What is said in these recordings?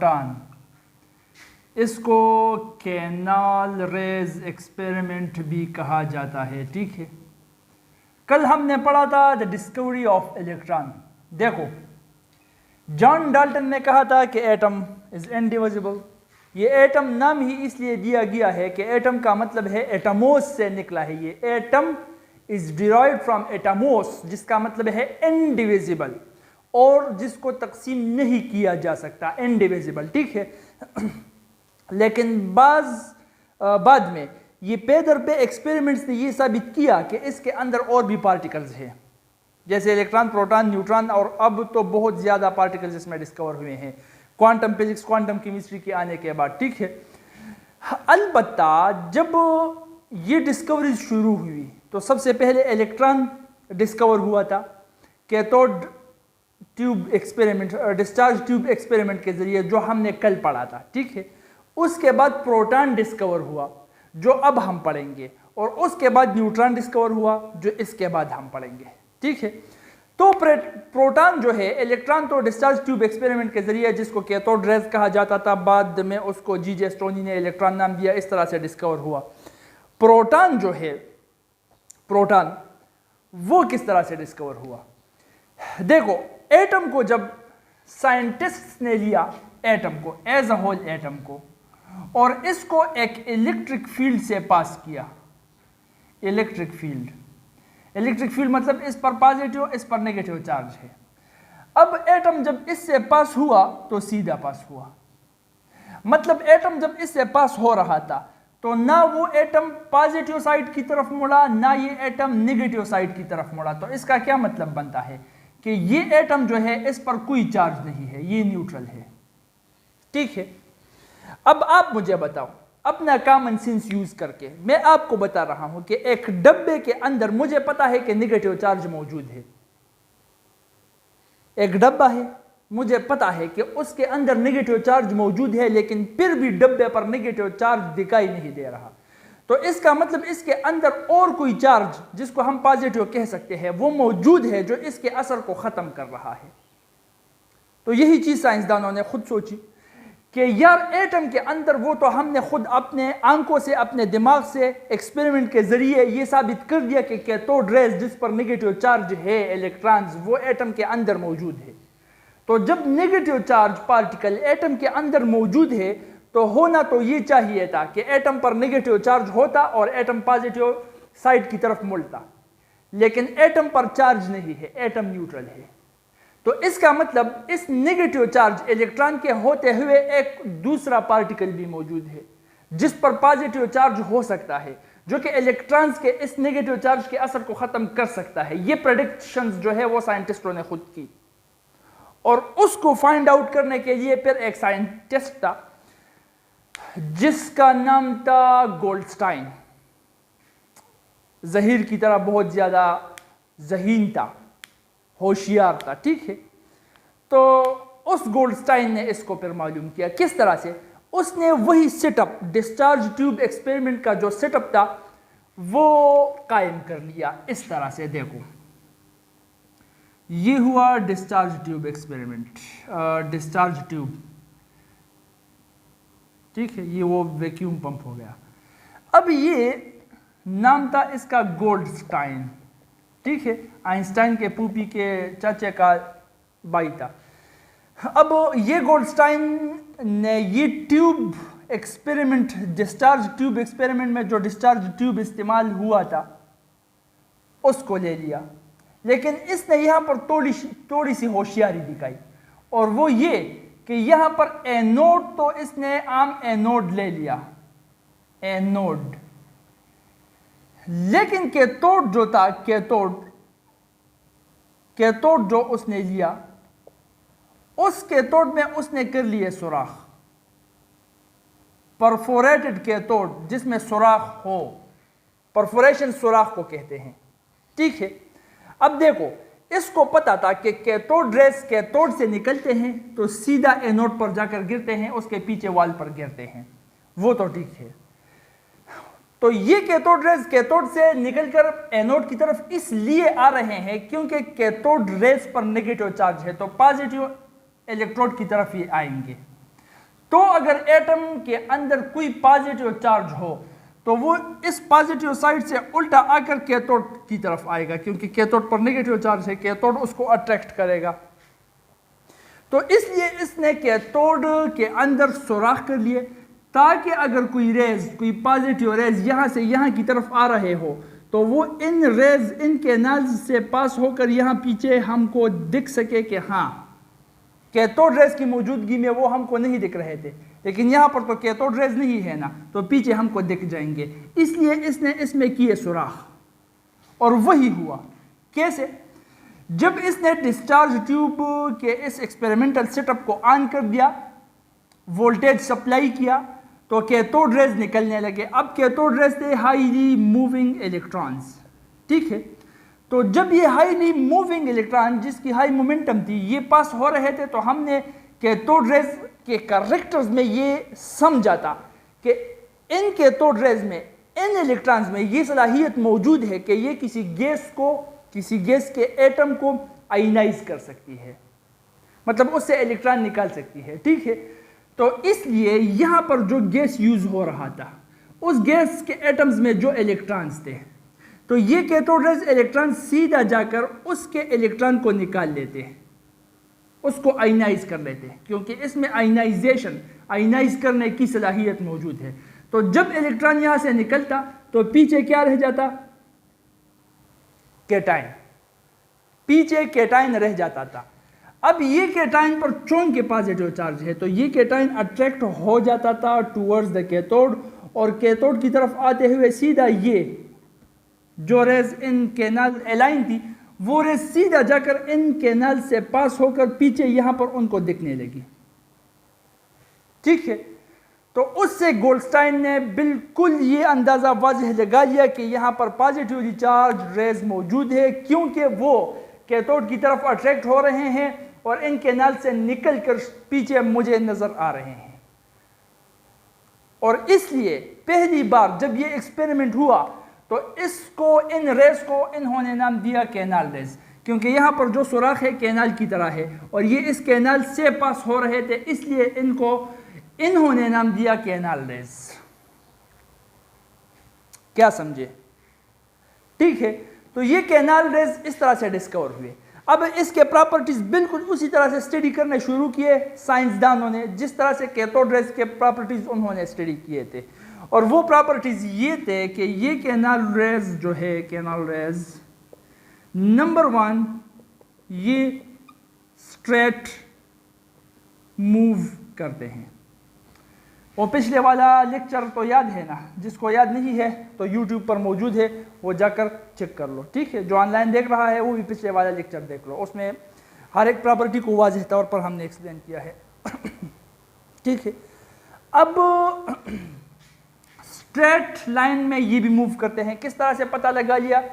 Proton, इसको canal raise experiment भी कहा जाता है। ठीक है, कल हमने पढ़ा था द डिस्कवरी ऑफ इलेक्ट्रॉन। देखो, जॉन डाल्टन ने कहा था कि एटम इज इनडिविजिबल। ये एटम नाम ही इसलिए दिया गया है कि एटम का मतलब है एटमोस से निकला है। ये atom is derived from Atmos, जिसका मतलब है इनडिविजिबल, और जिसको तकसीम नहीं किया जा सकता, इनडिविजिबल। ठीक है, लेकिन बाद में ये पेदर पे एक्सपेरिमेंट्स ने ये साबित किया कि इसके अंदर और भी पार्टिकल्स हैं, जैसे इलेक्ट्रॉन, प्रोटॉन, न्यूट्रॉन, और अब तो बहुत ज़्यादा पार्टिकल्स इसमें डिस्कवर हुए हैं क्वांटम फिजिक्स, क्वांटम केमिस्ट्री के आने के बाद। ठीक है, अलबत्ता जब ये डिस्कवरी शुरू हुई तो सबसे पहले इलेक्ट्रॉन डिस्कवर हुआ था cathode tube experiment, discharge tube experiment के जरिए, जो हमने कल पढ़ा था। ठीक है, उसके बाद प्रोटॉन डिस्कवर हुआ, जो अब हम पढ़ेंगे, और उसके बाद न्यूट्रॉन डिस्कवर हुआ, जो इसके बाद हम पढ़ेंगे। ठीक है, तो प्रोटॉन जो है, इलेक्ट्रॉन तो डिस्चार्ज ट्यूब एक्सपेरिमेंट के जरिए, जिसको कैथोड रेज कहा जाता था, बाद में उसको जी.जे. स्टोनी ने इलेक्ट्रॉन नाम दिया, इस तरह से डिस्कवर हुआ। प्रोटॉन जो है, प्रोटॉन वो किस तरह से डिस्कवर हुआ? देखो, एटम को जब साइंटिस्ट ने लिया, एटम को एज अ होल एटम को, और इसको एक इलेक्ट्रिक फील्ड से पास किया। इलेक्ट्रिक फील्ड मतलब इस पर पॉजिटिव, इस पर नेगेटिव चार्ज है। अब एटम जब इससे पास हुआ तो सीधा पास हुआ, मतलब एटम जब इससे पास हो रहा था तो ना वो एटम पॉजिटिव साइड की तरफ मुड़ा, ना ये एटम नेगेटिव साइड की तरफ मुड़ा। तो इसका क्या मतलब बनता है कि ये एटम जो है, इस पर कोई चार्ज नहीं है, ये न्यूट्रल है। ठीक है, अब आप मुझे बताओ, अपना कॉमन सेंस यूज करके मैं आपको बता रहा हूं कि एक डब्बे के अंदर मुझे पता है कि नेगेटिव चार्ज मौजूद है। एक डब्बा है, मुझे पता है कि उसके अंदर नेगेटिव चार्ज मौजूद है, लेकिन फिर भी डब्बे पर नेगेटिव चार्ज दिखाई नहीं दे रहा। तो इसका मतलब इसके अंदर और कोई चार्ज, जिसको हम पॉजिटिव कह सकते हैं, वो मौजूद है, जो इसके असर को खत्म कर रहा है। तो यही चीज साइंसदानों ने खुद सोची कि यार एटम के अंदर, वो तो हमने खुद अपने आंखों से, अपने दिमाग से, एक्सपेरिमेंट के जरिए ये साबित कर दिया कि कैथोड रेज, जिस पर नेगेटिव चार्ज है, इलेक्ट्रॉन्स, वो एटम के अंदर मौजूद है। तो जब नेगेटिव चार्ज पार्टिकल एटम के अंदर मौजूद है, तो होना तो ये चाहिए था कि एटम पर नेगेटिव चार्ज होता और एटम पॉजिटिव साइड की तरफ मुड़ता, लेकिन एटम पर चार्ज नहीं है, एटम न्यूट्रल है। तो इसका मतलब इस नेगेटिव चार्ज इलेक्ट्रॉन के होते हुए एक दूसरा पार्टिकल भी मौजूद है, जिस पर पॉजिटिव चार्ज हो सकता है, जो कि इलेक्ट्रॉन्स के इस नेगेटिव चार्ज के असर को खत्म कर सकता है। ये प्रेडिक्शंस जो है वो साइंटिस्टों ने खुद की, और उसको फाइंड आउट करने के लिए फिर एक साइंटिस्ट था जिसका नाम था गोल्डस्टाइन। जहीर की तरह बहुत ज्यादा जहीन था, होशियार था। ठीक है, तो उस गोल्डस्टाइन ने इसको फिर मालूम किया। किस तरह से? उसने वही सेटअप, डिस्चार्ज ट्यूब एक्सपेरिमेंट का जो सेटअप था, वो कायम कर लिया। इस तरह से देखो, ये हुआ discharge tube experiment, discharge tube. ठीक है, ये वो वैक्यूम पंप हो गया। अब ये नाम था इसका गोल्डस्टाइन। ठीक है, आइंस्टाइन के पूपी के चाचे का भाई था। अब ये गोल्डस्टाइन ने ये tube experiment, discharge tube experiment में जो डिस्चार्ज ट्यूब इस्तेमाल हुआ था, उसको ले लिया, लेकिन इसने यहाँ पर थोड़ी सी होशियारी दिखाई, और वो ये कि यहाँ पर एनोड, तो इसने आम एनोड ले लिया, एनोड, लेकिन कैथोड जो था, कैथोड जो उसने लिया, उस कैथोड में उसने कर लिए सुराख, परफोरेटेड कैथोड, जिसमें सुराख हो, परफोरेशन सुराख को कहते हैं। ठीक है, अब देखो, इसको पता था कि कैथोड रेज कैथोड से निकलते हैं तो सीधा एनोड पर जाकर गिरते हैं, उसके पीछे वाल पर गिरते हैं, वो तो ठीक है। तो ये कैथोड रेज कैथोड से निकलकर एनोड की तरफ इसलिए आ रहे हैं क्योंकि कैथोड रेज पर नेगेटिव चार्ज है, तो पॉजिटिव इलेक्ट्रोड की तरफ ये आएंगे। तो अगर एटम के अंदर कोई पॉजिटिव चार्ज हो तो वो इस पॉजिटिव साइड से उल्टा आकर कैथोड की तरफ आएगा, क्योंकि कैथोड पर नेगेटिव चार्ज है, कैथोड उसको अट्रैक्ट करेगा। तो इसलिए इसने कैथोड के अंदर सुराख कर लिए, ताकि अगर कोई रेज, कोई पॉजिटिव रेज यहाँ से यहाँ की तरफ आ रहे हो तो वो इन रेज, इन कैनाल्स से पास होकर यहाँ पीछे हमको दिख सके कि हाँ कैथोड रेज की मौजूदगी में वो हमको नहीं दिख रहे थे, लेकिन यहाँ पर तो कैथोड रेज नहीं है ना, तो पीछे हमको दिख जाएंगे। इसलिए इसने इसमें किए सुराख, और वही हुआ। कैसे? जब इसने डिस्चार्ज ट्यूब के इस एक्सपेरिमेंटल सेटअप को ऑन कर दिया, वोल्टेज सप्लाई किया, तो कैथोड रेज निकलने लगे। अब कैथोड रेज थे हाईली मूविंग इलेक्ट्रॉन्स, ठीक है। तो जब ये हाईली मूविंग इलेक्ट्रॉन, जिसकी हाई मोमेंटम थी, ये पास हो रहे थे, तो हमने कैथोड रेज के कैरेक्टर्स में ये समझा था कि इन कैथोड रेज में, इन इलेक्ट्रॉन्स में ये सलाहियत मौजूद है कि ये किसी गैस को, किसी गैस के एटम को आयनाइज कर सकती है, मतलब उससे इलेक्ट्रॉन निकाल सकती है, ठीक है। तो इसलिए यहां पर जो गैस यूज हो रहा था, उस गैस के एटम्स में जो इलेक्ट्रॉन्स थे, तो ये कैथोड रेज इलेक्ट्रॉन सीधा जाकर उसके इलेक्ट्रॉन को निकाल लेते हैं, उसको आयनाइज कर लेते हैं, क्योंकि इसमें आयनाइजेशन, आयनाइज करने की सलाहियत मौजूद है। तो जब इलेक्ट्रॉन यहां से निकलता तो पीछे क्या रह जाता? कैटाइन, पीछे कैटाइन रह जाता था। अब ये कैटाइन पर चूंकि पॉजिटिव चार्ज है, तो ये कैटाइन अट्रैक्ट हो जाता था टूवर्ड्स द कैथोड, और कैथोड की तरफ आते हुए सीधा ये जो रेज इन कैनाल अलाइन थी, वो रेज सीधा जाकर इन कैनाल से पास होकर पीछे यहां पर उनको दिखने लगी, ठीक है। तो उससे गोल्डस्टाइन ने बिल्कुल ये अंदाजा वाज़ेह लगा लिया कि यहां पर पॉजिटिवली चार्ज रेज मौजूद है, क्योंकि वो कैथोड की तरफ अट्रैक्ट हो रहे हैं और इन कैनाल से निकलकर पीछे मुझे नजर आ रहे हैं। और इसलिए पहली बार जब ये एक्सपेरिमेंट हुआ तो इसको, इन रेज को इन्होंने नाम दिया कैनाल रेज, क्योंकि यहां पर जो सुराख है कैनाल की तरह है और ये इस कैनाल से पास हो रहे थे, इसलिए इनको इन्होंने नाम दिया कैनाल रेज। क्या समझे? ठीक है। तो ये कैनाल रेज इस तरह से डिस्कवर हुए। अब इसके प्रॉपर्टीज बिल्कुल उसी तरह से स्टडी करने शुरू किए साइंसदानों ने, जिस तरह से कैथोड रेज के प्रॉपर्टीज उन्होंने स्टडी किए थे। और वो प्रॉपर्टीज ये थे कि ये कैनाल रेज जो है, कैनाल रेज नंबर 1, ये स्ट्रेट मूव करते हैं। वो पिछले वाला लेक्चर तो याद है ना? जिसको याद नहीं है तो YouTube पर मौजूद है, वो जाकर चेक कर लो, ठीक है। जो ऑनलाइन देख रहा है वो भी पिछले वाला लेक्चर देख लो, उसमें हर एक प्रॉपर्टी को वाज़ेह तौर पर हमने एक्सप्लेन किया है, ठीक है। अब स्ट्रेट लाइन में ये भी मूव करते हैं। किस तरह से पता लगा लिया?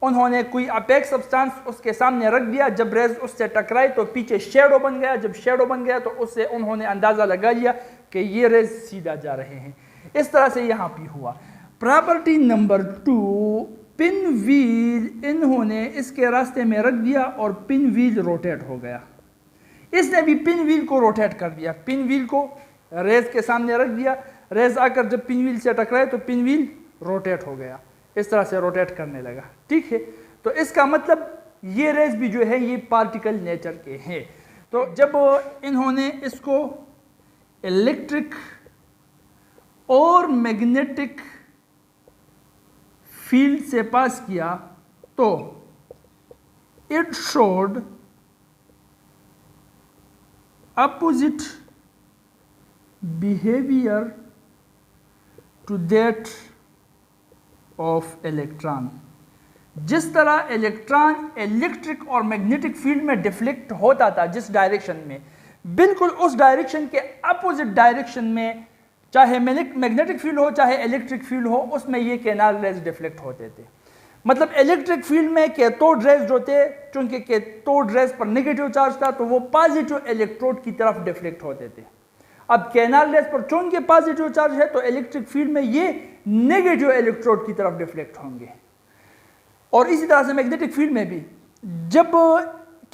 उन्होंने कोई अपेक सब्सटेंस उसके सामने रख दिया, जब रेज उससे टकराई तो पीछे शेडो बन गया, जब शेडो बन गया तो उससे उन्होंने अंदाज़ा लगा लिया कि ये रेज सीधा जा रहे हैं। इस तरह से यहाँ भी हुआ। प्रॉपर्टी नंबर 2, पिन व्हील इन्होंने इसके रास्ते में रख दिया और पिन व्हील रोटेट हो गया। इसने भी पिन व्हील को रोटेट कर दिया, पिन व्हील को रेज के सामने रख दिया, रेज आकर जब पिन व्हील से टकराए तो पिन व्हील रोटेट हो गया, इस तरह से रोटेट करने लगा, ठीक है। तो इसका मतलब ये रेज भी जो है ये पार्टिकल नेचर के हैं। तो जब इन्होंने इसको इलेक्ट्रिक और मैग्नेटिक फील्ड से पास किया तो it showed opposite behaviour to that of electron. जिस तरह इलेक्ट्रॉन इलेक्ट्रिक और मैग्नेटिक फील्ड में डिफ्लेक्ट होता था जिस डायरेक्शन में, बिल्कुल उस डायरेक्शन के अपोजिट डायरेक्शन में, चाहे मैग्नेटिक फील्ड हो चाहे इलेक्ट्रिक फील्ड हो, उसमें ये कैनाल रेज डिफ्लेक्ट होते थे। मतलब इलेक्ट्रिक फील्ड में कैथोड रेज जो थे, चूंकि कैथोड रेज पर नेगेटिव चार्ज था तो वो पॉजिटिव इलेक्ट्रोड की तरफ डिफ्लेक्ट होते थे। अब कैनाल रेज पर चूंकि पॉजिटिव चार्ज है तो इलेक्ट्रिक फील्ड में ये नेगेटिव इलेक्ट्रोड की तरफ डिफ्लेक्ट होंगे। और इसी तरह से मैग्नेटिक फील्ड में भी जब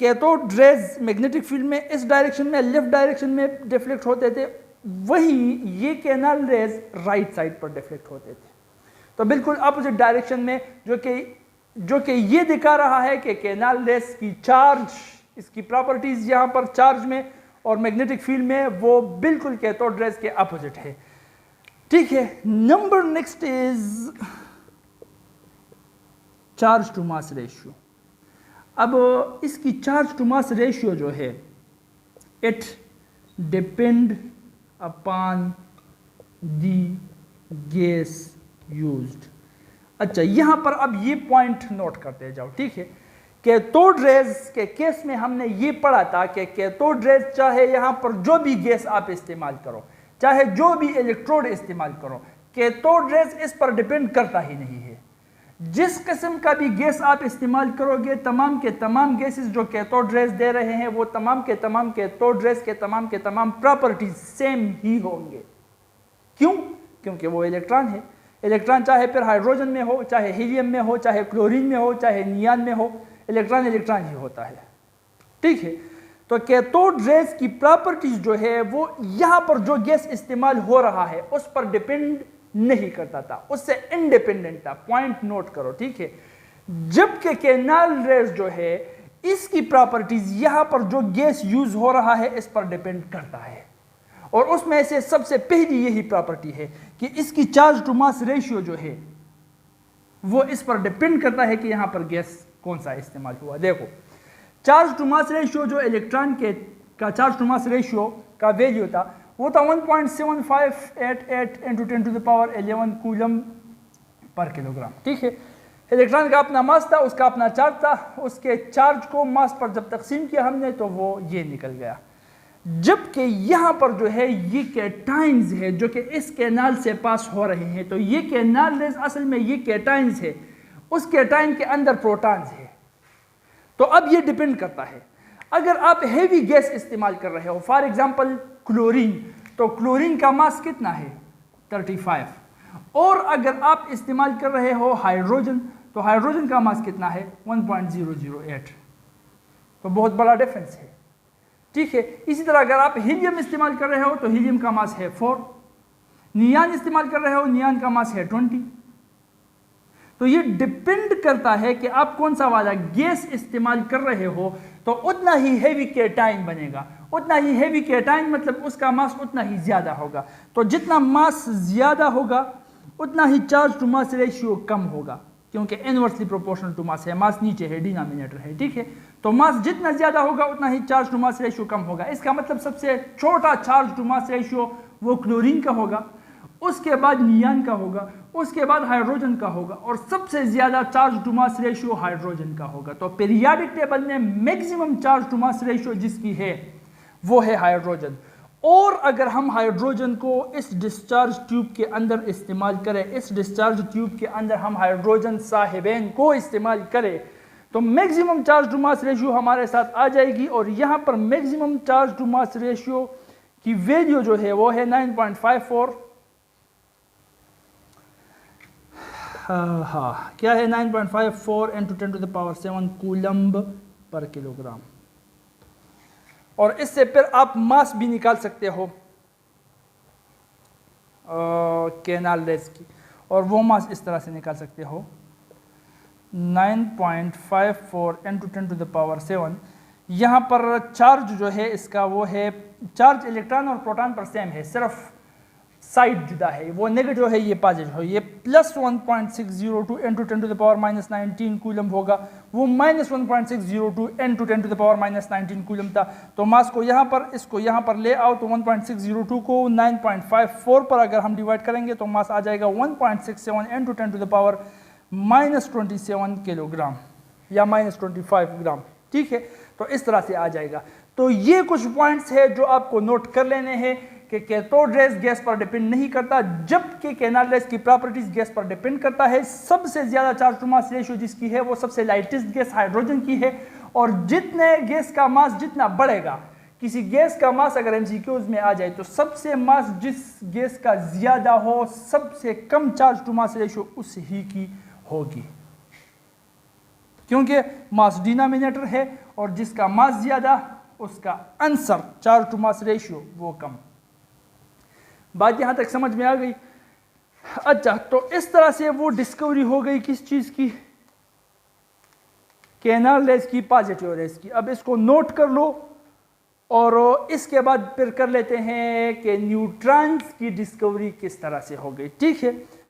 कैथोड रेज मैग्नेटिक फील्ड में इस डायरेक्शन में, लेफ्ट डायरेक्शन में डिफ्लेक्ट होते थे, वही ये कैनाल रेज राइट साइड पर डिफ्लेक्ट होते थे। तो बिल्कुल अपोजिट डायरेक्शन में, जो कि ये दिखा रहा है कि कैनाल रेज की चार्ज, इसकी प्रॉपर्टीज यहाँ पर चार्ज में और मैग्नेटिक फील्ड में वो बिल्कुल कैथोड रेज के अपोजिट है। ठीक है, number next is charge to mass ratio. अब इसकी चार्ज टू मास रेशियो जो है, it depend upon the gas used. अच्छा, यहां पर अब ये पॉइंट नोट करते जाओ। ठीक है, कैथोड रेज के केस में हमने ये पढ़ा था कि कैथोड रेज चाहे यहां पर जो भी गैस आप इस्तेमाल करो, चाहे जो भी इलेक्ट्रोड इस्तेमाल करो, कैथोड रेज इस पर डिपेंड करता ही नहीं है। जिस किस्म का भी गैस आप इस्तेमाल करोगे, तमाम के तमाम गैसेस जो कैथोड रेज दे रहे हैं वो तमाम के तमाम कैथोड रेज के तमाम प्रॉपर्टीज सेम ही होंगे। क्यों? क्योंकि वो इलेक्ट्रॉन है। इलेक्ट्रॉन चाहे फिर हाइड्रोजन में हो, चाहे हीलियम में हो, चाहे क्लोरीन में हो, चाहे नियान में हो, इलेक्ट्रॉन इलेक्ट्रॉन ही होता है। ठीक है, तो कैथोड रेज की प्रॉपर्टीज जो है वो यहां पर जो गैस इस्तेमाल हो रहा है उस पर डिपेंड नहीं करता था, उससे इंडिपेंडेंट था। पॉइंट नोट करो। ठीक है, जबकि कैनाल रेज जो है इसकी प्रॉपर्टीज यहां पर जो गैस यूज हो रहा है इस पर डिपेंड करता है, और उसमें से सबसे पहली यही प्रॉपर्टी है कि इसकी चार्ज टू मास रेशियो जो है वो इस पर डिपेंड करता है कि यहां पर गैस कौन सा इस्तेमाल हुआ। देखो, चार्ज टू मास रेशियो जो इलेक्ट्रॉन के का चार्ज टू मास रेशियो का वैल्यू था वो था 1.7588 × 10⁻11 कूलम पर किलोग्राम। ठीक है, इलेक्ट्रॉन का अपना मास था, उसका अपना चार्ज था, उसके चार्ज को मास पर जब तकसीम किया हमने तो वो ये निकल गया। जबकि यहां पर जो है ये कैटाइंस है जो कि इस कैनाल से पास हो रहे हैं, तो ये कैनाल रेज असल में ये कैटाइंस है, उस कैटाइन के अंदर प्रोटॉन्स है। तो अब ये डिपेंड करता है, अगर आप हेवी गैस इस्तेमाल कर रहे हो, फॉर एग्जांपल क्लोरीन, तो क्लोरीन का मास कितना है 35, और अगर आप इस्तेमाल कर रहे हो हाइड्रोजन, तो हाइड्रोजन का मास कितना है 1.008, तो बहुत बड़ा डिफरेंस है। ठीक है, इसी तरह अगर आप हीलियम इस्तेमाल कर रहे हो तो हीलियम का मास है 4, नियान इस्तेमाल कर रहे हो नियान का मास है 20। तो ये डिपेंड करता है कि आप कौन सा वाला गैस इस्तेमाल कर रहे हो, तो उतना ही हेवी कैटाइन बनेगा, उतना ही हेवी कैटाइन मतलब उसका मास उतना ही ज्यादा होगा। तो जितना मास ज्यादा होगा उतना ही चार्ज टू मास रेशियो कम होगा, क्योंकि इनवर्सली प्रोपोर्शनल टू मास है, मास नीचे है, डिनोमिनेटर है। ठीक है, तो मास जितना ज्यादा होगा उतना ही चार्ज टू मास रेशियो कम होगा। इसका मतलब सबसे छोटा चार्ज टू मास रेशियो वो क्लोरीन का होगा, उसके बाद नियान का होगा, उसके बाद हाइड्रोजन का होगा, और सबसे ज्यादा charge to mass ratio hydrogen का होगा। तो पीरियोडिक टेबल में maximum charge to mass ratio जिसकी है वो है हाइड्रोजन। और अगर हम हाइड्रोजन को इस डिस्चार्ज ट्यूब के अंदर इस्तेमाल करें, इस डिस्चार्ज ट्यूब के अंदर हम हाइड्रोजन साहिबेन को इस्तेमाल करें, तो maximum charge to mass ratio हमारे साथ आ जाएगी, और यहाँ पर maximum charge to mass ratio की वैल्यू जो है वो है 9.54। हाँ, क्या है 9.54 × 10⁻7 कूलम्ब पर किलोग्राम। और इससे फिर आप मास भी निकाल सकते हो कैनाल रेज की, और वो मास इस तरह से निकाल सकते हो 9.54 × 10⁻7। यहाँ पर चार्ज जो है इसका वो है, चार्ज इलेक्ट्रॉन और प्रोटॉन पर सेम है, सिर्फ साइड जुदा है, वो नेगेटिव है, ये पॉजिटिव है। ये +1.602 × 10⁻19 कूलम होगा, वो -1.602 × 10⁻19 कूलम था। तो मास को यहाँ पर, इसको यहाँ पर ले आओ, तो 1.602 को 9.54 पर अगर हम डिवाइड करेंगे तो मास आ जाएगा 1.67 × 10⁻27 किलोग्राम या -25 ग्राम। ठीक है, तो इस तरह से आ जाएगा। तो ये कुछ पॉइंट्स है जो आपको नोट कर लेने हैं कि कैथोड रेज गैस पर डिपेंड नहीं करता, जबकि कैनाल रेज की प्रॉपर्टीज गैस पर डिपेंड करता है। सबसे ज्यादा चार्ज टू मास रेशियो जिसकी है वो सबसे लाइटेस्ट गैस हाइड्रोजन की है, और जितने गैस का मास जितना बढ़ेगा, किसी गैस का मास अगर एमसीक्यूज में आ जाए तो सबसे मास जिस गैस का ज्यादा हो, सबसे कम चार्ज टू मास रेशियो उस ही की होगी, क्योंकि मास डिनोमिनेटर है, और जिसका मास ज्यादा उसका answer charge to mass ratio वो कम। बात यहाँ तक समझ में आ गई? अच्छा, तो इस तरह से वो डिस्कवरी हो गई किस चीज़ की? कैनाल रेज की, पॉजिटिव रेज की। अब इसको नोट कर लो और इसके बाद फिर कर लेते हैं कि न्यूट्रॉन्स की डिस्कवरी किस तरह से हो गई। ठीक है।